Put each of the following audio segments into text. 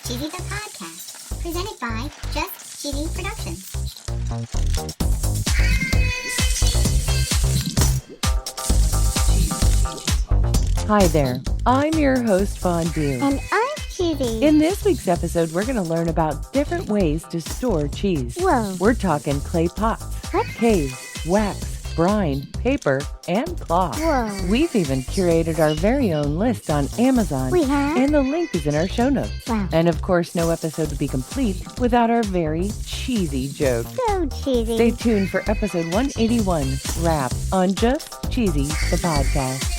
Cheesy the Podcast, presented by Just Cheesy Productions. Hi there, I'm your host Fondue. And I'm Cheesy. In this week's episode, we're going to learn about different ways to store cheese. Whoa. We're talking clay pots, What? caves, wax, brine, paper, and cloth. Whoa. We've even curated our very own list on Amazon. We have? And the link is in our show notes. Wow. And of course, no episode would be complete without our very cheesy joke. So cheesy. Stay tuned for episode 181, Wrap, on Just Cheesy, the podcast.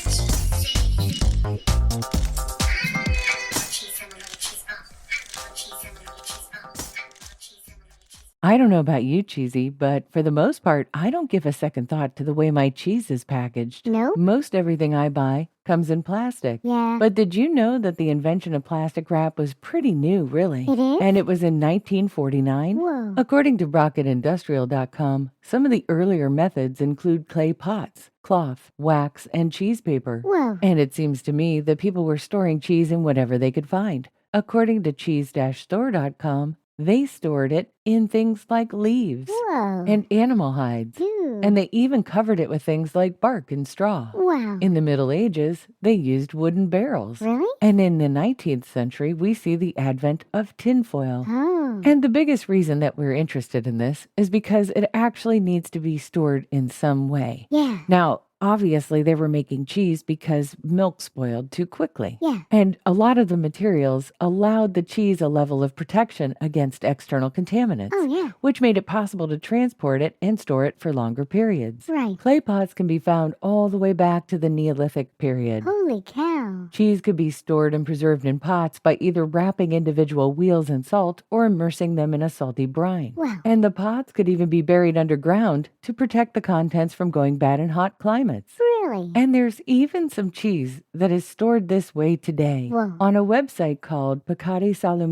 I don't know about you, Cheesy, but for the most part, I don't give a second thought to the way my cheese is packaged. Nope. Most everything I buy comes in plastic. Yeah. But did you know that the invention of plastic wrap was pretty new, really? It is? And it was in 1949? Whoa. According to RocketIndustrial.com, some of the earlier methods include clay pots, cloth, wax, and cheese paper. Whoa. And it seems to me that people were storing cheese in whatever they could find. According to cheese-store.com, they stored it in things like leaves Whoa. and animal hides. Ew. And they even covered it with things like bark and straw. Wow. In the Middle Ages, they used wooden barrels. Really? And in the 19th century, we see the advent of tinfoil. Oh. And the biggest reason that we're interested in this is because it actually needs to be stored in some way. Yeah. Now, obviously, they were making cheese because milk spoiled too quickly. Yeah. And a lot of the materials allowed the cheese a level of protection against external contaminants, Oh, yeah. which made it possible to transport it and store it for longer periods. Right. Clay pots can be found all the way back to the Neolithic period. Holy cow. Cheese could be stored and preserved in pots by either wrapping individual wheels in salt or immersing them in a salty brine. Wow. And the pots could even be buried underground to protect the contents from going bad in hot climates. Really? And there's even some cheese that is stored this way today. Whoa. On a website called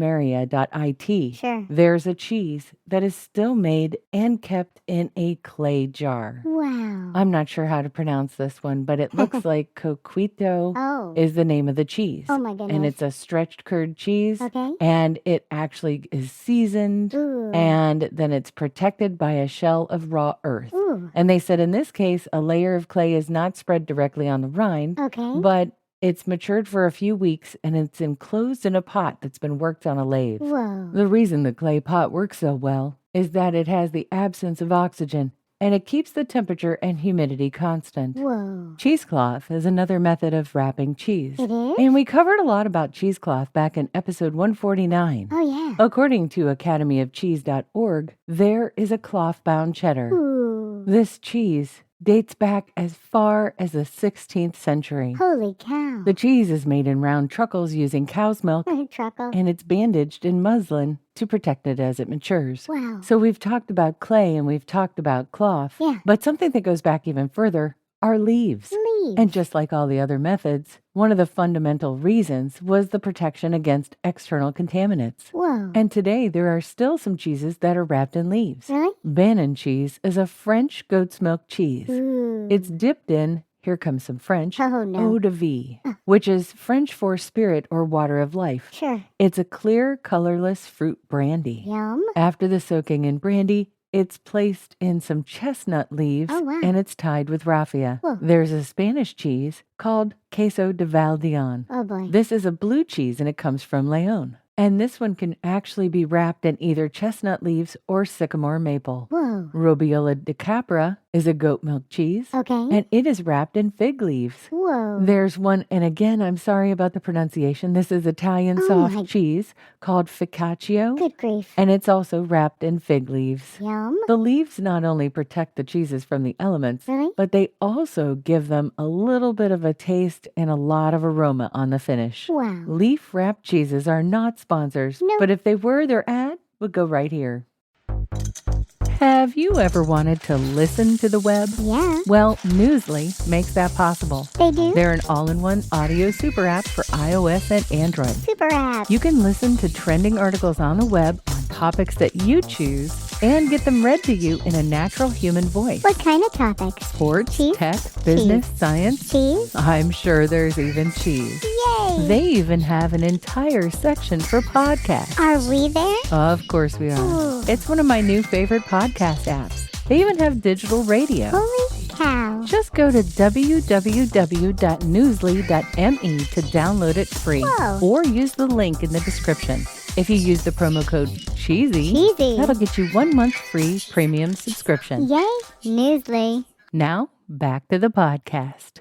picatisalumeria.it, Sure. there's a cheese that is still made and kept in a clay jar. Wow. I'm not sure how to pronounce this one, but it looks like coquito Oh. is the name of the cheese. Oh, my goodness. And it's a stretched curd cheese. Okay. And it actually is seasoned. Ooh. And then it's protected by a shell of raw earth. Ooh. And they said in this case, a layer of clay is not spread directly on the rind, Okay. but it's matured for a few weeks and it's enclosed in a pot that's been worked on a lathe. Whoa. The reason the clay pot works so well is that it has the absence of oxygen and it keeps the temperature and humidity constant. Whoa. Cheesecloth is another method of wrapping cheese. It is? And we covered a lot about cheesecloth back in episode 149. Oh, yeah. According to academyofcheese.org, there is a cloth-bound cheddar. Ooh. This cheese dates back as far as the 16th century. Holy cow. The cheese is made in round truckles using cow's milk, Truckle. and it's bandaged in muslin to protect it as it matures. Wow. So we've talked about clay and we've talked about cloth, Yeah. but something that goes back even further are leaves. Leaves. And just like all the other methods, one of the fundamental reasons was the protection against external contaminants. Whoa. And today there are still some cheeses that are wrapped in leaves. Really? Bannon cheese is a French goat's milk cheese. Ooh. It's dipped in, here comes some French, Oh, no. eau de vie, which is French for spirit or water of life. Sure. It's a clear, colorless fruit brandy. Yum. After the soaking in brandy, it's placed in some chestnut leaves Oh, wow. and it's tied with raffia. Whoa. There's a Spanish cheese called queso de Valdeon. Oh, boy. This is a blue cheese and it comes from Leon. And this one can actually be wrapped in either chestnut leaves or sycamore maple. Whoa. Robiola de Capra is a goat milk cheese, Okay. and it is wrapped in fig leaves. Whoa. There's one, and again, I'm sorry about the pronunciation. This is Italian Oh, soft my- cheese called focaccia, Good grief. and it's also wrapped in fig leaves. Yum. The leaves not only protect the cheeses from the elements, Really? but they also give them a little bit of a taste and a lot of aroma on the finish. Wow. Leaf-wrapped cheeses are not sponsors, Nope. but if they were, their ad would go right here. Have you ever wanted to listen to the web? Yeah. Well, Newsly makes that possible. They do? They're an all-in-one audio super app for iOS and Android. Super app. You can listen to trending articles on the web on topics that you choose and get them read to you in a natural human voice. What kind of topics? Sports, Cheese? tech, business, Cheese. science. Cheese? I'm sure there's even cheese. Yay! They even have an entire section for podcasts. Are we there? Of course we are. Ooh. It's one of my new favorite podcast apps. They even have digital radio. Holy cow. Just go to www.newsly.me to download it free. Whoa. Or use the link in the description. If you use the promo code CHEESY, that'll get you 1 month free premium subscription. Yay, Newsly. Now, back to the podcast.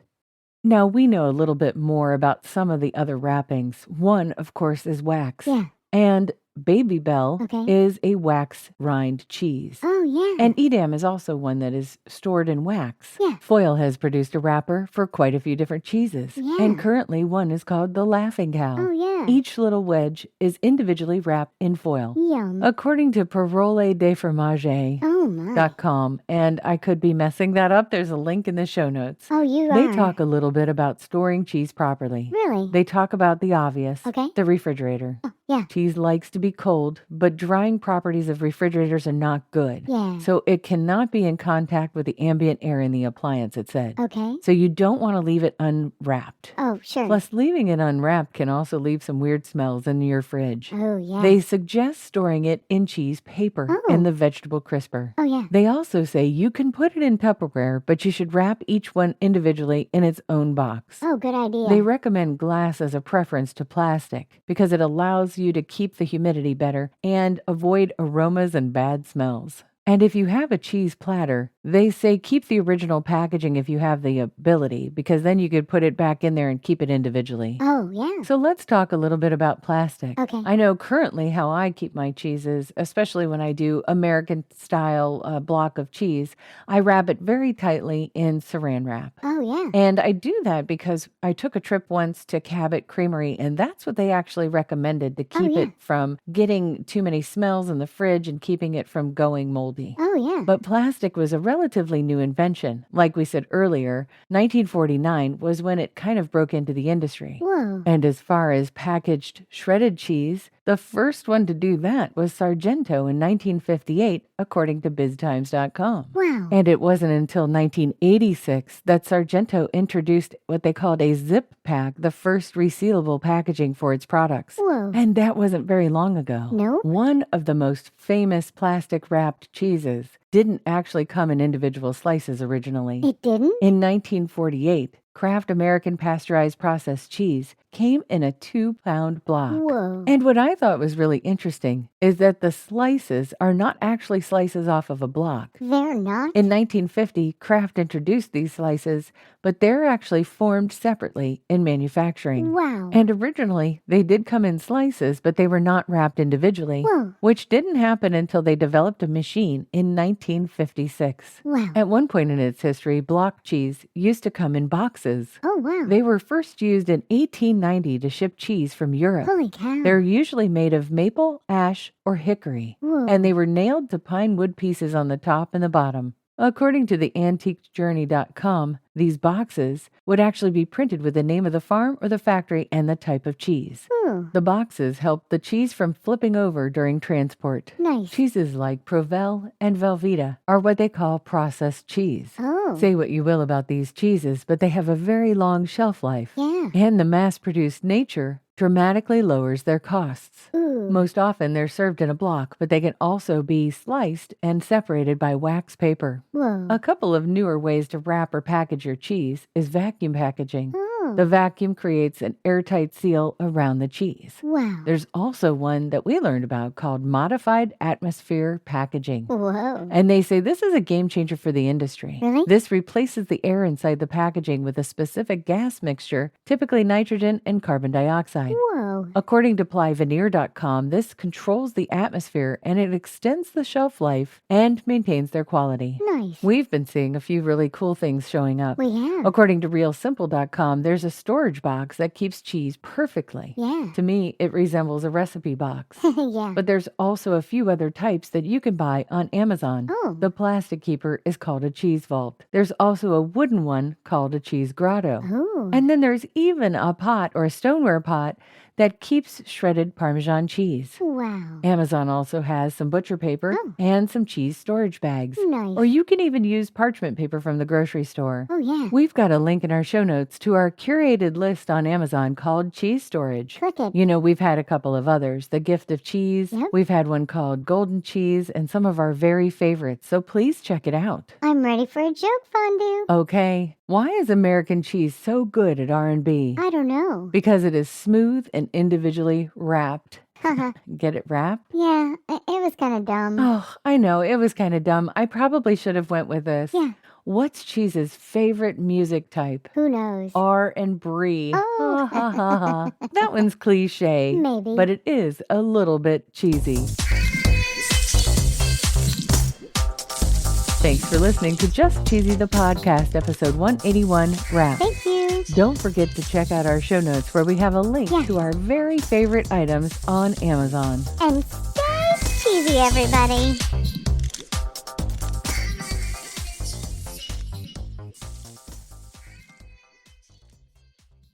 Now, we know a little bit more about some of the other wrappings. One, of course, is wax. Yeah. And Baby Bell Okay. is a wax rind cheese. Oh, yeah. And Edam is also one that is stored in wax. Yeah. Foil has produced a wrapper for quite a few different cheeses. Yeah. And currently one is called the Laughing Cow. Oh, yeah. Each little wedge is individually wrapped in foil. Yum. According to paroledefromage.com, Oh, my. and I could be messing that up, there's a link in the show notes. Oh, you They are. talk a little bit about storing cheese properly. Really? They talk about the obvious, Okay. the refrigerator. Oh, yeah. Cheese likes to be cold, but drying properties of refrigerators are not good. Yeah. So it cannot be in contact with the ambient air in the appliance, it said. Okay. So you don't want to leave it unwrapped. Oh, sure. Plus, leaving it unwrapped can also leave some weird smells in your fridge. Oh, yeah. They suggest storing it in cheese paper Oh. in the vegetable crisper. Oh, yeah. They also say you can put it in Tupperware, but you should wrap each one individually in its own box. Oh, good idea. They recommend glass as a preference to plastic because it allows you to keep the humidity better and avoid aromas and bad smells. And if you have a cheese platter, they say keep the original packaging if you have the ability, because then you could put it back in there and keep it individually. Oh, yeah. So let's talk a little bit about plastic. Okay. I know currently how I keep my cheeses, especially when I do American style block of cheese, I wrap it very tightly in saran wrap. Oh, yeah. And I do that because I took a trip once to Cabot Creamery, and that's what they actually recommended to keep yeah. it from getting too many smells in the fridge and keeping it from going moldy. Oh, yeah. But plastic was a relatively new invention. Like we said earlier, 1949 was when it kind of broke into the industry. Whoa. And as far as packaged shredded cheese, the first one to do that was Sargento in 1958, according to BizTimes.com. Wow. And it wasn't until 1986 that Sargento introduced what they called a zip pack, the first resealable packaging for its products. Whoa. And that wasn't very long ago. No? One of the most famous plastic wrapped cheeses didn't actually come in individual slices originally. It didn't? In 1948, Kraft American Pasteurized Processed Cheese came in a 2-pound block. Whoa. And what I thought was really interesting is that the slices are not actually slices off of a block. They're not? In 1950, Kraft introduced these slices, but they're actually formed separately in manufacturing. Wow. And originally, they did come in slices, but they were not wrapped individually, Whoa. which didn't happen until they developed a machine in 1956. Wow. At one point in its history, block cheese used to come in boxes. Oh, wow. They were first used in 1890 to ship cheese from Europe. Holy cow. They're usually made of maple, ash, or hickory, Whoa. and they were nailed to pine wood pieces on the top and the bottom. According to the antiquejourney.com, these boxes would actually be printed with the name of the farm or the factory and the type of cheese. Ooh, The boxes help the cheese from flipping over during transport. nice. Cheeses like Provel and Velveeta are what they call processed cheese. Oh. Say what you will about these cheeses, but they have a very long shelf life. Yeah. And the mass-produced nature dramatically lowers their costs. Ooh. Most often they're served in a block, but they can also be sliced and separated by wax paper. Whoa. A couple of newer ways to wrap or package your cheese is vacuum packaging. Oh. The vacuum creates an airtight seal around the cheese. Wow. There's also one that we learned about called modified atmosphere packaging. Whoa. And they say this is a game changer for the industry. Really? This replaces the air inside the packaging with a specific gas mixture, typically nitrogen and carbon dioxide. Whoa. According to plyveneer.com, this controls the atmosphere and it extends the shelf life and maintains their quality. Nice. We've been seeing a few really cool things showing up. We have. According to realsimple.com, there's a storage box that keeps cheese perfectly. Yeah. To me, it resembles a recipe box. Yeah. But there's also a few other types that you can buy on Amazon. Oh. The plastic keeper is called a cheese vault. There's also a wooden one called a cheese grotto. Oh. And then there's even a pot or a stoneware pot that keeps shredded Parmesan cheese. Wow. Amazon also has some butcher paper and some cheese storage bags. Nice. Or you can even use parchment paper from the grocery store. Oh, yeah. We've got a link in our show notes to our curated list on Amazon called Cheese Storage. Click it. You know, we've had a couple of others. The Gift of Cheese. Yep. We've had one called Golden Cheese and some of our very favorites. So please check it out. I'm ready for a joke, Fondue. Okay. Why is American cheese so good at R&B? I don't know. Because it is smooth and individually wrapped. Get it wrapped? Yeah, it was kind of dumb. Oh, I know. It was kind of dumb. I probably should have went with this. Yeah. What's cheese's favorite music type? Who knows? R and brie. Oh. Ha, ha, ha, ha. That one's cliche. Maybe. But it is a little bit cheesy. Thanks for listening to Just Cheesy the Podcast, episode 181, Wrap. Thank you. Don't forget to check out our show notes where we have a link to our very favorite items on Amazon. And stay cheesy, everybody.